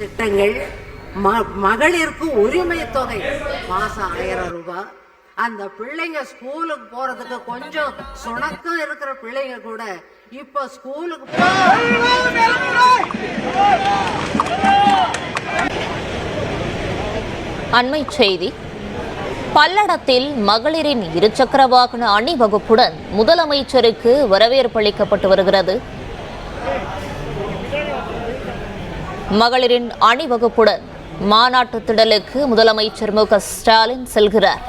திட்டங்கள் மகளிருக்கு உரிமை தொகை மாசம் 1000 ரூபாய். அந்த பிள்ளைங்க ஸ்கூலுக்கு போறதுக்கு கொஞ்சம் சுணக்கம் இருக்கிற பிள்ளைங்க கூட இப்ப ஸ்கூலுக்கு அண்மை செய்தி. பல்லடத்தில் மகளிரின் இருசக்கர வாகன அணிவகுப்புடன் முதலமைச்சருக்கு வரவேற்பு அளிக்கப்பட்டு வருகிறது. மகளிரின் அணிவகுப்புடன் மாநாட்டு திடலுக்கு முதலமைச்சர் மு.க.ஸ்டாலின் செல்கிறார்.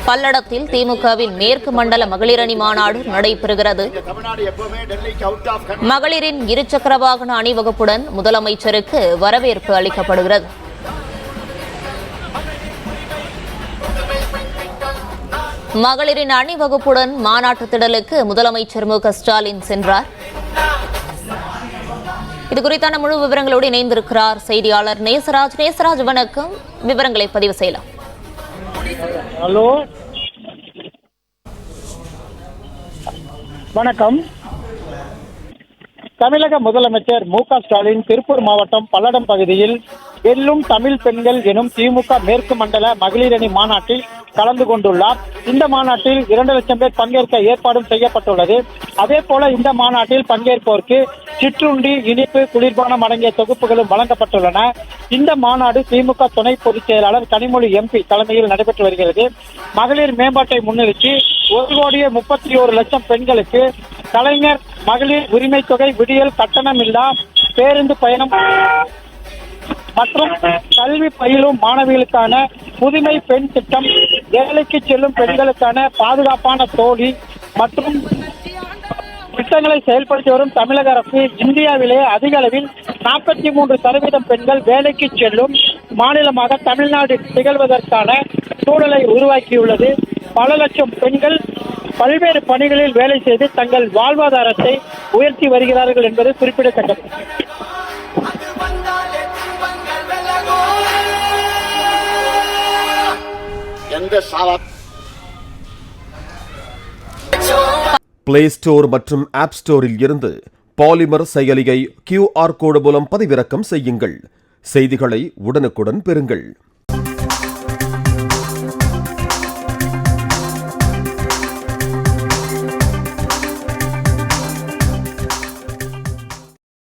பல்லடத்தில் திமுகவின் மேற்கு மண்டல மகளிர் அணி மாநாடு நடைபெறுகிறது. மகளிரின் இருசக்கர வாகன அணிவகுப்புடன் முதலமைச்சருக்கு வரவேற்பு அளிக்கப்படுகிறது. மகளிரின் அணிவகுப்புடன் மாநாட்டு திடலுக்கு முதலமைச்சர் மு.க.ஸ்டாலின் சென்றார். இது குறித்தான முழு விவரங்களோடு இணைந்திருக்கிறார் செய்தியாளர் நேசராஜ். நேசராஜ், வணக்கம். விவரங்களை பதிவு செய்யலாம். ஹலோ, வணக்கம். தமிழக முதலமைச்சர் மு.க.ஸ்டாலின் திருப்பூர் மாவட்டம் பல்லடம் பகுதியில் வெல்லும் தமிழ் பெண்கள் எனும் திமுக மேற்கு மண்டல மகளிர் அணி மாநாட்டில் கலந்து கொண்டுள்ளார். இந்த மாநாட்டில் 2 லட்சம் பேர் பங்கேற்க ஏற்பாடும் செய்யப்பட்டுள்ளது. அதே போல இந்த மாநாட்டில் பங்கேற்போருக்கு சிற்றுண்டி, இனிப்பு, குளிர்பானம் அடங்கிய தொகுப்புகளும் வழங்கப்பட்டுள்ளன. இந்த மாநாடு திமுக துணை பொதுச் செயலாளர் கனிமொழி எம்பி தலைமையில் நடைபெற்று வருகிறது. மகளிர் மேம்பாட்டை முன்னிறுத்தி 1,31,00,000 பெண்களுக்கு கலைஞர் மகளிர் உரிமை தொகை, விடியல், கட்டணமில்லா பேருந்து பயணம் மற்றும் கல்வி பயிலும் மாணவிகளுக்கான புதுமை பெண் திட்டம், வேலைக்கு செல்லும் பெண்களுக்கான பாதுகாப்பான தோழி மற்றும் திட்டங்களை செயல்படுத்தி வரும் தமிழக அரசு இந்தியாவிலே அதிக அளவில் 43% பெண்கள் வேலைக்கு செல்லும் மாநிலமாக தமிழ்நாடு திகழ்வதற்கான சூழலை உருவாக்கியுள்ளது. பல லட்சம் பெண்கள் பல்வேறு பணிகளில் வேலை செய்து தங்கள் வாழ்வாதாரத்தை உயர்த்தி வருகிறார்கள் என்பது குறிப்பிடத்தக்கது. பிளே ஸ்டோர் மற்றும் ஆப் ஸ்டோரில் இருந்து பாலிமர் செயலியை QR கோடு மூலம் பதிவிறக்கம் செய்யுங்கள். செய்திகளை உடனுக்குடன் பெறுங்கள்.